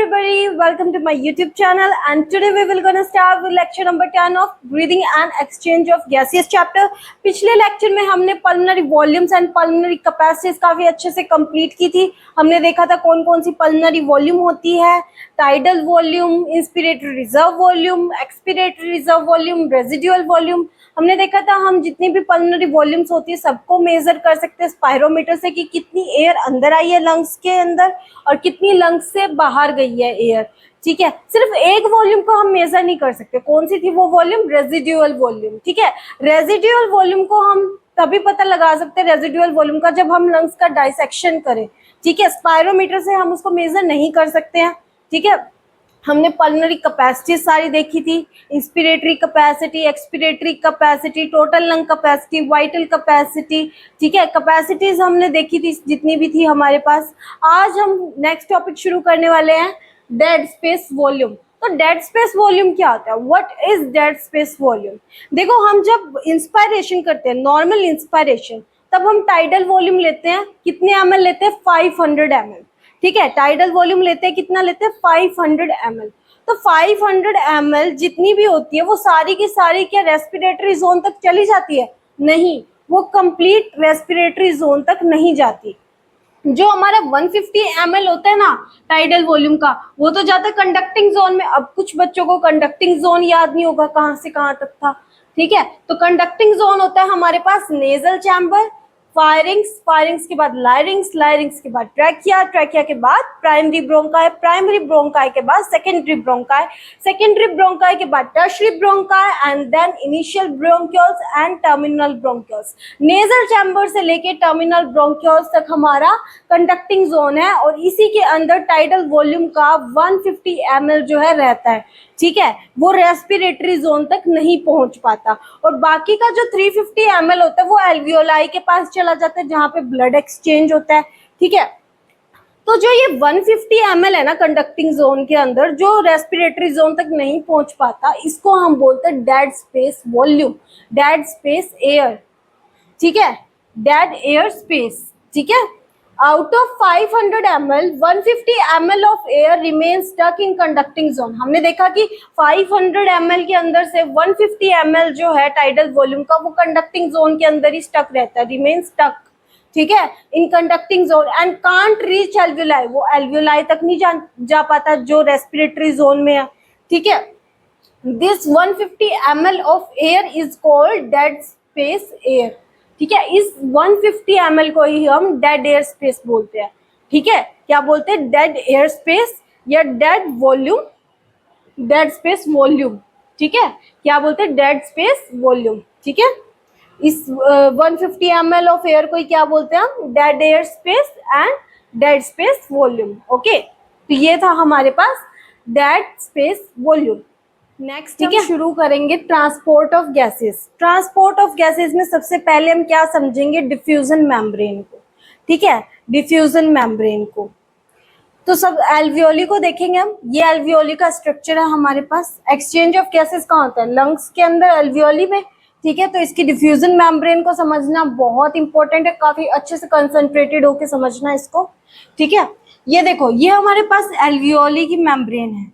everybody, welcome to my YouTube channel and today we will gonna start with lecture number 10 of breathing and exchange of gaseous chapter। पिछले lecture में हमने pulmonary volumes and pulmonary capacities काफी अच्छे से complete की थी। हमने देखा था कौन कौन सी पल्मोनरी वॉल्यूम होती है, tidal volume, inspiratory reserve volume, expiratory reserve volume, residual volume. हमने देखा था हम जितनी भी पल्मोनरी वॉल्यूम्स होती है सबको मेजर कर सकते हैं स्पायरोमीटर से कि कितनी एयर अंदर आई है लंग्स के अंदर और कितनी लंग्स से बाहर गई है एयर। ठीक है, सिर्फ एक वॉल्यूम को हम मेजर नहीं कर सकते। कौन सी थी वो वॉल्यूम? Residual volume. ठीक है, रेजिडुअल वॉल्यूम को हम तभी पता लगा सकते हैं रेजिडुअल वॉल्यूम का जब हम लंग्स का डाइसेक्शन करें। ठीक है, स्पायरोमीटर से हम उसको मेजर नहीं कर सकते हैं। ठीक है, हमने पल्मोनरी कैपेसिटी सारी देखी थी, inspiratory capacity, expiratory capacity, total lung capacity, vital capacity. ठीक है, कैपेसिटीज हमने देखी थी जितनी भी थी हमारे पास। आज हम नेक्स्ट टॉपिक शुरू करने वाले हैं, डेड स्पेस वॉल्यूम। तो डेड स्पेस वॉल्यूम क्या होता है? What is dead space volume? देखो, हम जब इंस्पायरेशन करते हैं, नॉर्मल इंस्पायरेशन, तब हम टाइडल वॉल्यूम लेते हैं। कितने ml लेते हैं? 500 ml। ठीक है, टाइडल वॉल्यूम लेते हैं, कितना लेते हैं? 500 ml। तो 500 ml जितनी भी होती है वो सारी की सारी क्या रेस्पिरेटरी जोन तक चली जाती है? नहीं, वो कंप्लीट रेस्पिरेटरी जोन तक नहीं जाती। जो हमारा 150 ml होता है ना टाइडल वॉल्यूम का, वो तो जाता है कंडक्टिंग जोन में। अब कुछ बच्चों को कंडक्टिंग जोन याद नहीं होगा कहाँ से कहाँ तक था। ठीक है, तो कंडक्टिंग जोन होता है हमारे पास नेजल चैम्बर, फायरिंग्स, फायरिंग्स के बाद लायरिंग्स, लायरिंग्स के बाद ट्रैकिया, ट्रैकिया के बाद प्राइमरी ब्रोंकाई, प्राइमरी ब्रोंकाई के बाद सेकेंडरी ब्रोंकाई, सेकेंडरी ब्रोंकाई के बाद tertiary bronchi and then initial bronchioles and terminal bronchioles. Nasal chamber से लेके टर्मिनल ब्रोंक्यूल्स तक हमारा कंडक्टिंग जोन है और इसी के अंदर टाइडल वॉल्यूम का 150 ml जो है रहता है। ठीक है, वो रेस्पिरेटरी जोन तक नहीं पहुंच पाता और बाकी का जो 350 ml होता है वो एल्वियोलाई के पास चला जाता है जहां पे ब्लड एक्सचेंज होता है। ठीक है, तो जो ये 150 ml है ना कंडक्टिंग जोन के अंदर, जो रेस्पिरेटरी जोन तक नहीं पहुंच पाता, इसको हम बोलते हैं dead space volume, dead space air. ठीक है, डेड एयर स्पेस। ठीक है, out of 500 ml 150 ml of air remains stuck in conducting zone। हमने देखा कि 500 ml के अंदर से 150 ml जो है टाइडल वॉल्यूम का वो कंडक्टिंग जोन के अंदर ही स्टक रहता है, रिमेन स्टक। ठीक है, in conducting zone and can't reach alveoli, वो एल्वियोलाई तक नहीं जा पाता जो रेस्पिरेटरी जोन में है। ठीक है, this 150 ml of air is called dead space air. ठीक है, इस 150 ml को ही हम डेड एयर स्पेस बोलते हैं। ठीक है, क्या बोलते हैं? डेड एयर स्पेस या dead volume, dead space volume. ठीक है, क्या बोलते हैं? Dead space volume. ठीक है, इस 150 ml ऑफ एयर को ही क्या बोलते हैं हम? Dead air space and dead space volume. Okay, तो ये था हमारे पास डेड स्पेस वॉल्यूम। नेक्स्ट हम शुरू करेंगे transport of gases. Transport of gases में सबसे पहले हम क्या समझेंगे? डिफ्यूजन मेम्ब्रेन को। ठीक है, डिफ्यूजन मेम्ब्रेन को। तो सब एल्वियोली को देखेंगे हम। ये एल्वियोली का स्ट्रक्चर है हमारे पास। एक्सचेंज ऑफ गैसेस कहाँ होता है? लंग्स के अंदर, एल्वियोली में। ठीक है, तो इसकी डिफ्यूजन मेम्ब्रेन को समझना बहुत इंपॉर्टेंट है, काफी अच्छे से कंसंट्रेटेड होकर समझना इसको। ठीक है, ये देखो, ये हमारे पास एल्वियोली की मेम्ब्रेन है।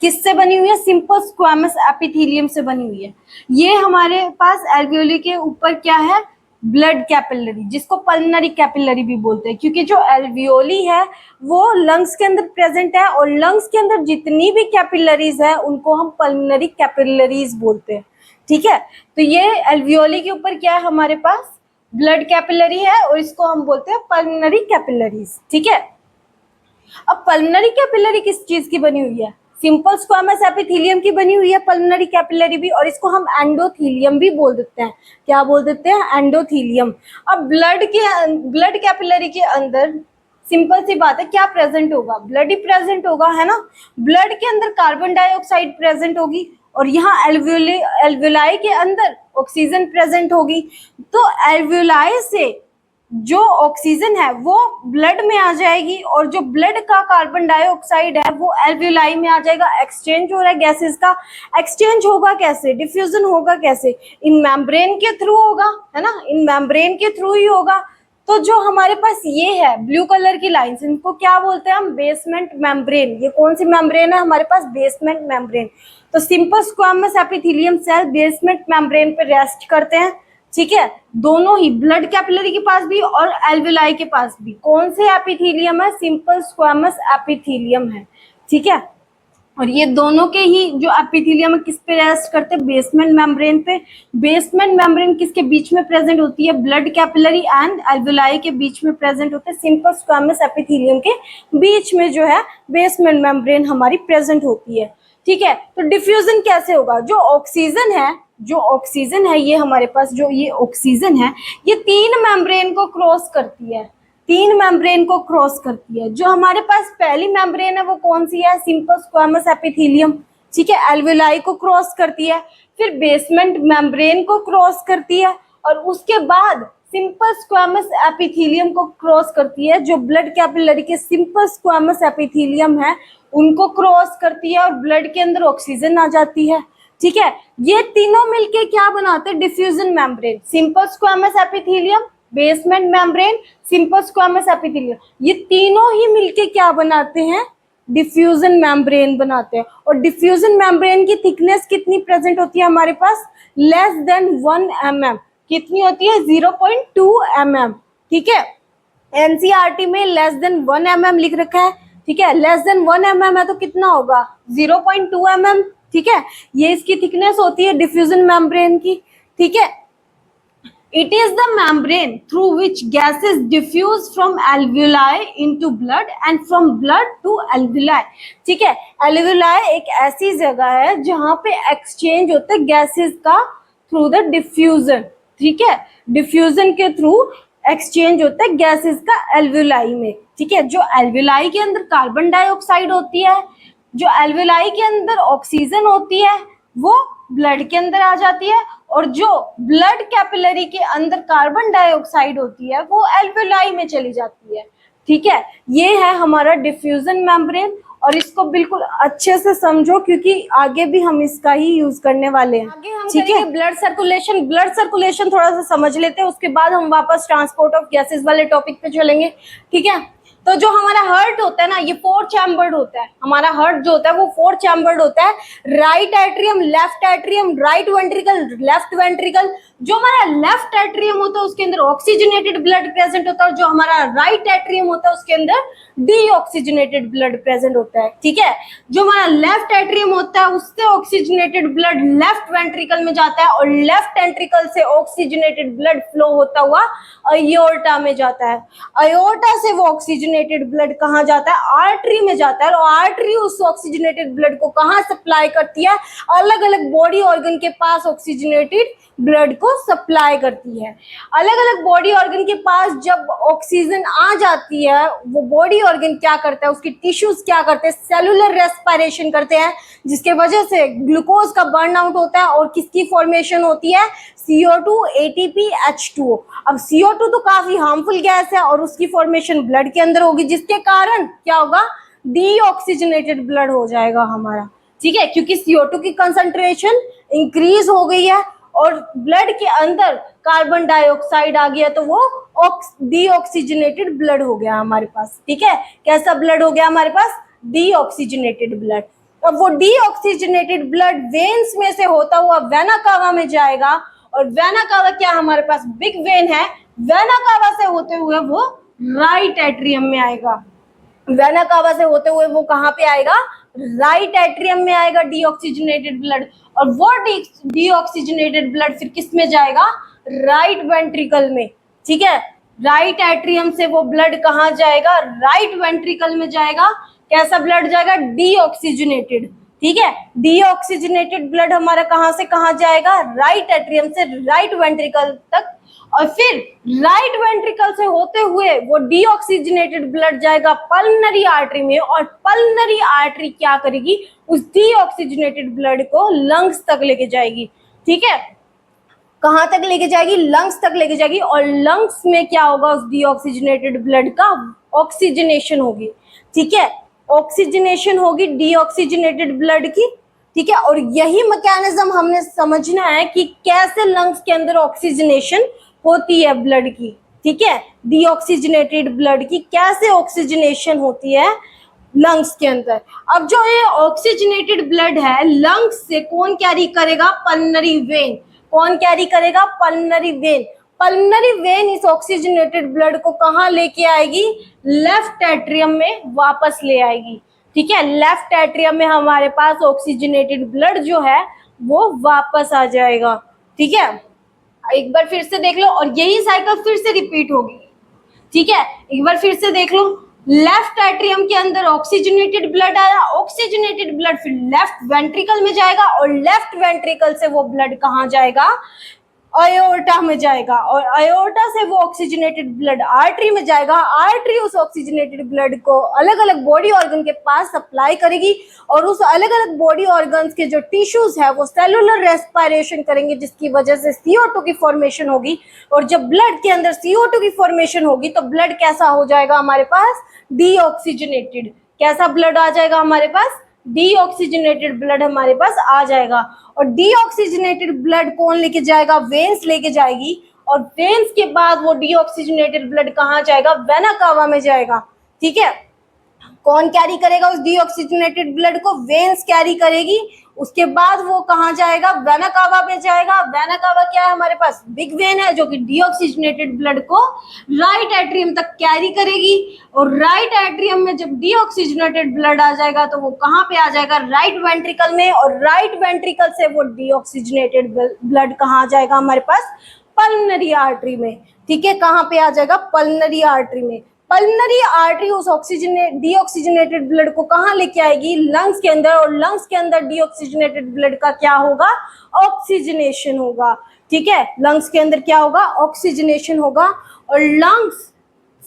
किससे बनी हुई है? सिंपल स्क्वामस एपिथेलियम से बनी हुई है। ये हमारे पास एल्वियोली के ऊपर क्या है? ब्लड कैपिलरी, जिसको पल्मोनरी कैपिलरी भी बोलते हैं, क्योंकि जो एल्वियोली है वो लंग्स के अंदर प्रेजेंट है और लंग्स के अंदर जितनी भी कैपिलरीज है उनको हम पल्मोनरी कैपिलरीज बोलते हैं। ठीक है, तो ये एल्वियोली के ऊपर क्या है? हमारे पास ब्लड कैपिलरी है और इसको हम बोलते हैं पल्मोनरी कैपिलरीज। ठीक है, अब पल्मोनरी कैपिलरी किस चीज की बनी हुई है? सिंपल स्क्वामस एपिथेलियम की बनी हुई है पल्मोनरी कैपिलरी भी, और इसको हम एंडोथेलियम भी बोल देते हैं। क्या बोल देते हैं? एंडोथेलियम। अब ब्लड कैपिलरी के अंदर सिंपल सी बात है, क्या प्रेजेंट होगा? ब्लड ही प्रेजेंट होगा, है ना। ब्लड के अंदर कार्बन डाइऑक्साइड प्रेजेंट होगी और यहाँ एल्वियोलाई के अंदर ऑक्सीजन प्रेजेंट होगी। तो एल्वियोलाई से जो ऑक्सीजन है वो ब्लड में आ जाएगी और जो ब्लड का कार्बन डाइऑक्साइड है वो एल्वियोलाई में आ जाएगा। एक्सचेंज हो रहा है गैसेस का। एक्सचेंज होगा कैसे? डिफ्यूजन होगा कैसे? इन मेम्ब्रेन के थ्रू होगा, है ना, इन मेम्ब्रेन के थ्रू ही होगा। तो जो हमारे पास ये है ब्लू कलर की लाइंस, इनको क्या बोलते हैं हम? Basement membrane. ये कौन सी मेम्ब्रेन है हमारे पास? Basement membrane. तो simple squamous epithelium cell basement membrane पे रेस्ट करते हैं, ठीक है, दोनों ही ब्लड कैपिलरी के पास भी और एल्वेलाई के पास भी। कौन से एपिथेलियम है? सिंपल स्क्वामस एपिथेलियम है, ठीक है। और ये दोनों के ही जो एपिथेलियम है किस पे रेस्ट करते हैं? बेसमेंट मेम्ब्रेन पे। बेसमेंट मेम्ब्रेन किसके बीच में प्रेजेंट होती है? ब्लड कैपिलरी एंड एल्वेलाई के बीच में प्रेजेंट होते हैं। सिंपल स्क्वामस एपिथेलियम के बीच में जो है बेसमेंट मेम्ब्रेन हमारी प्रेजेंट होती है, ठीक है। तो डिफ्यूजन कैसे होगा? जो ऑक्सीजन है ये हमारे पास, जो ये ऑक्सीजन है ये तीन मेम्ब्रेन को क्रॉस करती है, तीन मेम्ब्रेन को क्रॉस करती है। जो हमारे पास पहली मेम्ब्रेन है वो कौन सी है? सिंपल स्क्वामस एपिथेलियम, ठीक है, एल्वेलाई को क्रॉस करती है, फिर बेसमेंट मेम्ब्रेन को क्रॉस करती है और उसके बाद सिंपल स्क्वामस एपिथेलियम को क्रॉस करती है। जो ब्लड कैपिलरी के सिंपल स्क्वामस एपिथेलियम है उनको क्रॉस करती है और ब्लड के अंदर ऑक्सीजन आ जाती है, ठीक है। ये तीनों मिलके क्या बनाते हैं? Diffusion membrane. Simple squamous epithelium, basement membrane, simple squamous epithelium, ये तीनों ही मिलके क्या बनाते हैं? डिफ्यूजन मेम्ब्रेन बनाते हैं। और डिफ्यूजन मेम्ब्रेन की थिकनेस कितनी प्रेजेंट होती है हमारे पास? Less than 1 mm। कितनी होती है? 0.2 mm, ठीक है। एनसीईआरटी में लेस देन 1 mm लिख रखा है, ठीक है। लेस देन 1 mm है तो कितना होगा? 0.2 mm, ठीक है। ये इसकी थिकनेस होती है डिफ्यूजन मेम्ब्रेन की, ठीक है। It is the membrane through which gases diffuse from alveoli into blood and from blood to alveoli, ठीक है। alveoli एक ऐसी जगह है जहां पे एक्सचेंज होता है गैसेस का थ्रू द डिफ्यूजन, ठीक है। डिफ्यूजन के थ्रू एक्सचेंज होता है गैसेस का एल्वेलाई में, ठीक है। जो एल्वेलाई के अंदर कार्बन डाइऑक्साइड होती है, जो एल्वेलाई के अंदर ऑक्सीजन होती है वो ब्लड के अंदर आ जाती है, और जो ब्लड कैपिलरी के अंदर कार्बन डाइऑक्साइड होती है वो एल्वेलाई में चली जाती है, ठीक है। ये है हमारा डिफ्यूजन मेम्ब्रेन और इसको बिल्कुल अच्छे से समझो क्योंकि आगे भी हम इसका ही यूज करने वाले हैं। आगे हम करेंगे ब्लड सर्कुलेशन। ब्लड सर्कुलेशन थोड़ा सा समझ लेते हैं, उसके बाद हम वापस ट्रांसपोर्ट ऑफ गैसेस वाले टॉपिक पे चलेंगे, ठीक है। तो जो हमारा हार्ट होता है ना, ये 4 चैम्बर्ड होता है। हमारा हार्ट जो होता है वो 4 चैम्बर्ड होता है। Right atrium, left atrium, right ventricle, left ventricle. जो हमारा लेफ्ट एट्रियम होता है उसके अंदर ऑक्सीजनेटेड ब्लड प्रेजेंट होता है, और जो हमारा राइट एट्रियम होता है उसके अंदर डीऑक्सीजनेटेड ब्लड प्रेजेंट होता है, ठीक है। जो हमारा लेफ्ट एट्रियम होता है उससे ऑक्सीजनेटेड ब्लड लेफ्ट वेंट्रिकल में जाता है, और लेफ्ट वेंट्रिकल से ऑक्सीजनेटेड ब्लड फ्लो होता हुआ अयोर्टा में जाता है। अयोर्टा से वो ऑक्सीजनेटेड ब्लड कहाँ जाता है? आर्टरी में जाता है, और आर्टरी उस ऑक्सीजनेटेड ब्लड को कहाँ सप्लाई करती है? अलग अलग बॉडी ऑर्गन के पास ऑक्सीजनेटेड ब्लड को सप्लाई करती है। अलग अलग बॉडी ऑर्गन के पास जब ऑक्सीजन आ जाती है, वो बॉडी ऑर्गन क्या करता है? उसकी टिश्यूज क्या करते हैं? सेलुलर रेस्पिरेशन करते हैं, जिसके वजह से ग्लूकोज का बर्न आउट होता है और किसकी फॉर्मेशन होती है? CO2, ATP, H2O। अब CO2 तो काफी हार्मफुल गैस है और उसकी फॉर्मेशन ब्लड के अंदर होगी, जिसके कारण क्या होगा? डीऑक्सीजनेटेड ब्लड हो जाएगा हमारा, ठीक है, क्योंकि CO2 की कंसंट्रेशन इंक्रीज हो गई है और ब्लड के अंदर कार्बन डाइऑक्साइड आ गया, तो वो डीऑक्सीजनेटेड ब्लड हो गया हमारे पास, ठीक है। कैसा ब्लड हो गया हमारे पास? Deoxygenated blood. अब वो डीऑक्सीजनेटेड ब्लड वेन्स में से होता हुआ वेना कावा में जाएगा, और वेना कावा क्या हमारे पास? बिग वेन है। वेना कावा से होते हुए वो राइट एट्रियम में आएगा। वेना कावा से होते हुए वो कहाँ पे आएगा? राइट एट्रियम में आएगा डीऑक्सीजनेटेड ब्लड, और वो डीऑक्सीजनेटेड ब्लड फिर किस में जाएगा? राइट वेंट्रिकल में, ठीक है। राइट एट्रियम से वो ब्लड कहाँ जाएगा? राइट वेंट्रिकल में जाएगा। कैसा ब्लड जाएगा? डीऑक्सीजनेटेड, ठीक है। डीऑक्सीजनेटेड ब्लड हमारा कहाँ से कहाँ जाएगा? राइट एट्रियम से राइट वेंट्रिकल तक, और फिर राइट वेंट्रिकल से होते हुए वो डीऑक्सीजनेटेड ब्लड जाएगा पल्मनरी आर्टरी में, और पल्मनरी आर्टरी क्या करेगी? उस डीऑक्सीजनेटेड ब्लड को लंग्स तक लेके जाएगी, ठीक है। कहाँ तक लेके जाएगी? लंग्स तक लेके जाएगी, और लंग्स में क्या होगा? उस डीऑक्सीजनेटेड ब्लड का ऑक्सीजनेशन होगी, ठीक है। ऑक्सीजनेशन होगी डीऑक्सीजनेटेड ब्लड की, ठीक है। और यही मैकेनिज्म हमने समझना है कि कैसे लंग्स के अंदर ऑक्सीजनेशन होती है ब्लड की, ठीक है, डीऑक्सीजनेटेड ब्लड की कैसे ऑक्सीजनेशन होती है लंग्स के अंदर। अब जो ये ऑक्सीजनेटेड ब्लड है लंग्स से कौन कैरी करेगा, पल्मनरी वेन। कौन कैरी करेगा, पल्मनरी वेन। पल्मनरी वेन इस ऑक्सीजनेटेड ब्लड को कहाँ लेके आएगी, लेफ्ट एट्रियम में वापस ले आएगी। ठीक है, लेफ्ट एट्रियम में हमारे पास ऑक्सीजनेटेड ब्लड जो है वो वापस आ जाएगा। ठीक है, एक बार फिर से देख लो और यही साइकिल फिर से रिपीट होगी। ठीक है, एक बार फिर से देख लो, लेफ्ट एट्रियम के अंदर ऑक्सीजनेटेड ब्लड आया, ऑक्सीजनेटेड ब्लड फिर लेफ्ट वेंट्रिकल में जाएगा और लेफ्ट वेंट्रिकल से वो ब्लड कहाँ जाएगा, अयोर्टा में जाएगा और अयोर्टा से वो ऑक्सीजनेटेड ब्लड आर्टरी में जाएगा। आर्टरी उस ऑक्सीजनेटेड ब्लड को अलग अलग बॉडी ऑर्गन के पास सप्लाई करेगी और उस अलग अलग बॉडी ऑर्गन्स के जो टिश्यूज है वो सेलुलर रेस्पिरेशन करेंगे, जिसकी वजह से CO2 की फॉर्मेशन होगी। और जब ब्लड के अंदर CO2 की फॉर्मेशन होगी तो ब्लड कैसा हो जाएगा हमारे पास, डीऑक्सीजनेटेड। कैसा ब्लड आ जाएगा हमारे पास, डीऑक्सीजनेटेड ब्लड हमारे पास आ जाएगा। और डीऑक्सीजनेटेड ब्लड कौन लेके जाएगा, वेन्स लेके जाएगी। और वेन्स के बाद वो डीऑक्सीजनेटेड ब्लड कहाँ जाएगा, वेना कावा में जाएगा। ठीक है, कौन कैरी करेगा उस डीऑक्सीजनेटेड ब्लड को, वेन्स कैरी करेगी। उसके बाद वो कहाँ जाएगा, वेना कावा में जाएगा। वेना कावा क्या है हमारे पास, बिग वेन है जो कि डीऑक्सीजनेटेड ब्लड को राइट एट्रियम तक कैरी करेगी। और राइट एट्रियम में जब डीऑक्सीजनेटेड ब्लड आ जाएगा तो वो कहाँ पे आ जाएगा, राइट वेंट्रिकल में। और राइट वेंट्रिकल से वो डीऑक्सीजनेटेड ब्लड कहाँ जाएगा हमारे पास, पल्मनरी आर्टरी में। ठीक है, कहाँ पे आ जाएगा, पल्मनरी आर्टरी में। पल्मनरी आर्टरी उस डीऑक्सीजनेटेड ब्लड को कहाँ लेके आएगी, लंग्स के अंदर। और लंग्स के अंदर डीऑक्सीजनेटेड ब्लड का क्या होगा, ऑक्सीजनेशन होगा। ठीक है, लंग्स के अंदर क्या होगा, ऑक्सीजनेशन होगा। और लंग्स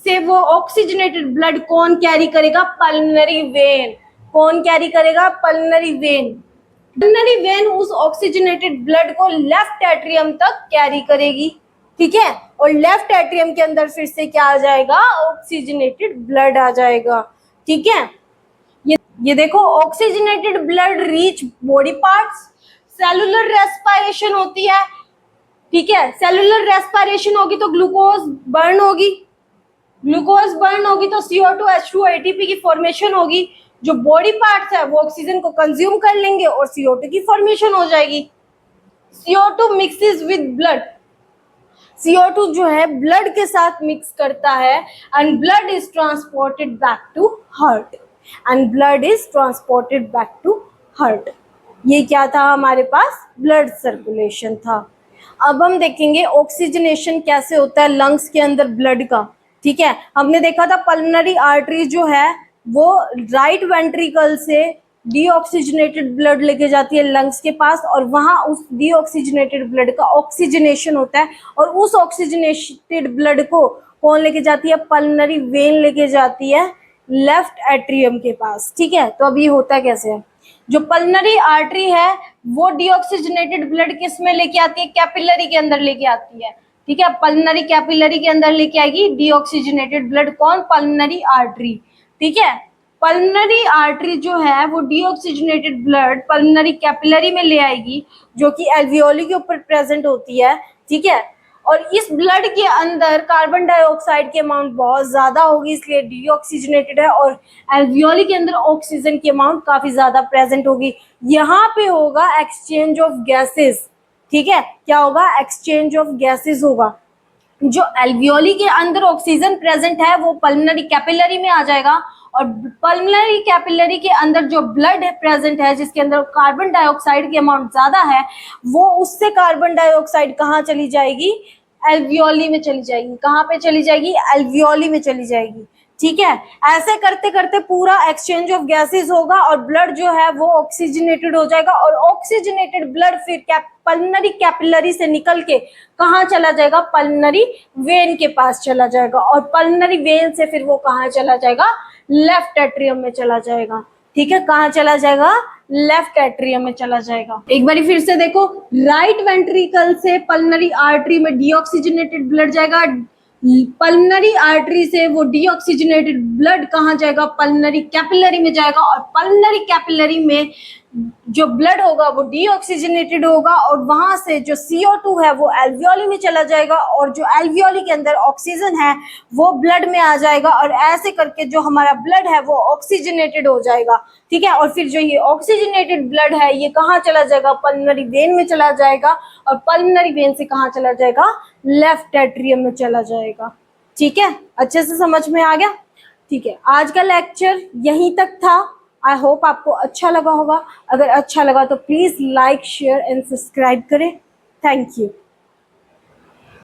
से वो ऑक्सीजनेटेड ब्लड कौन कैरी करेगा, पल्मनरी वेन। कौन कैरी करेगा, पल्मनरी वेन। पल्मनरी वेन उस ऑक्सीजनेटेड ब्लड को लेफ्ट एट्रियम तक कैरी करेगी। ठीक है, और लेफ्ट एट्रियम के अंदर फिर से क्या आ जाएगा, ऑक्सीजनेटेड ब्लड आ जाएगा। ठीक है, ये देखो, oxygenated blood reach body parts, cellular respiration होती है। ठीक है, सेलुलर रेस्पिरेशन होगी तो ग्लूकोज बर्न होगी, ग्लूकोज बर्न होगी तो CO2 H2 ATP की फॉर्मेशन होगी। जो बॉडी पार्ट्स है वो ऑक्सीजन को कंज्यूम कर लेंगे और CO2 की फॉर्मेशन हो जाएगी। CO2 mixes with blood, CO2 जो है ब्लड के साथ मिक्स करता है and blood is transported back to heart, and blood is transported back to heart. ये क्या था हमारे पास, ब्लड सर्कुलेशन था। अब हम देखेंगे ऑक्सीजनेशन कैसे होता है लंग्स के अंदर ब्लड का। ठीक है, हमने देखा था पल्मनरी आर्टरी जो है वो राइट वेंट्रिकल से डीऑक्सीजनेटेड ब्लड लेके जाती है लंग्स के पास और वहां उस डीऑक्सीजनेटेड ब्लड का ऑक्सीजनेशन होता है और उस ऑक्सीजनेटेड ब्लड को कौन लेके जाती है, पल्मनरी वेन लेके जाती है लेफ्ट एट्रियम के पास। ठीक है, तो अब ये होता कैसे है, जो पल्मनरी आर्टरी है वो डीऑक्सीजनेटेड ब्लड किस में लेके आती है, कैपिलरी के अंदर लेके आती है। ठीक है, पल्मनरी कैपिलरी के अंदर लेके आएगी डीऑक्सीजनेटेड ब्लड, कौन, पल्मनरी आर्टरी। ठीक है, पल्मनरी आर्टरी जो है वो डीऑक्सीजनेटेड ब्लड पल्मनरी कैपिलरी में ले आएगी जो कि एल्वियोली के ऊपर प्रेजेंट होती है। ठीक है, और इस ब्लड के अंदर कार्बन डाइऑक्साइड की अमाउंट बहुत ज्यादा होगी इसलिए डीऑक्सीजनेटेड है और एल्वियोली के अंदर ऑक्सीजन की अमाउंट काफी ज्यादा प्रेजेंट होगी। यहाँ पे होगा एक्सचेंज ऑफ गैसेस। ठीक है, क्या होगा, एक्सचेंज ऑफ गैसेस होगा। जो एल्वियोली के अंदर ऑक्सीजन प्रेजेंट है वो पल्मनरी कैपिलरी में आ जाएगा और पल्मनरी कैपिलरी के अंदर जो ब्लड है प्रेजेंट है जिसके अंदर कार्बन डाइऑक्साइड की अमाउंट ज्यादा है वो उससे कार्बन डाइऑक्साइड कहाँ चली जाएगी, एल्वियोली में चली जाएगी। कहाँ पे चली जाएगी, एल्वियोली में चली जाएगी। ठीक है, ऐसे करते करते पूरा एक्सचेंज ऑफ गैसेस होगा और ब्लड जो है वो ऑक्सीजनेटेड हो जाएगा और ऑक्सीजनेटेड ब्लड फिर पल्मनरी कैपिलरी से निकल के कहाँ चला जाएगा, पल्मनरी वेन के पास चला जाएगा और पल्मनरी वेन से फिर वो कहाँ चला जाएगा, लेफ्ट एट्रियम में चला जाएगा। ठीक है, कहाँ चला जाएगा, लेफ्ट एट्रियम में चला जाएगा। एक बार फिर से देखो, राइट वेंट्रिकल से पल्मनरी आर्टरी में डीऑक्सीजनेटेड ब्लड जाएगा, पल्मनरी आर्टरी से वो डीऑक्सीजनेटेड ब्लड कहाँ जाएगा, पल्मनरी कैपिलरी में जाएगा और पल्मनरी कैपिलरी में जो ब्लड होगा वो डीऑक्सीजनेटेड होगा और वहां से जो CO2 है वो एल्वियोली में चला जाएगा और जो एल्वियोली के अंदर ऑक्सीजन है वो ब्लड में आ जाएगा और ऐसे करके जो हमारा ब्लड है वो ऑक्सीजनेटेड हो जाएगा, ठीक है। और फिर जो ये ऑक्सीजनेटेड ब्लड है ये कहाँ चला जाएगा, पल्मोनरी वेन में चला जाएगा और पल्मोनरी वेन से कहाँ चला जाएगा, लेफ्ट एट्रियम में चला जाएगा, ठीक है। अच्छे से समझ में आ गया, ठीक है। आज का लेक्चर यहीं तक था। आई होप आपको अच्छा लगा होगा। अगर अच्छा लगा तो please like share and subscribe करें। Thank you.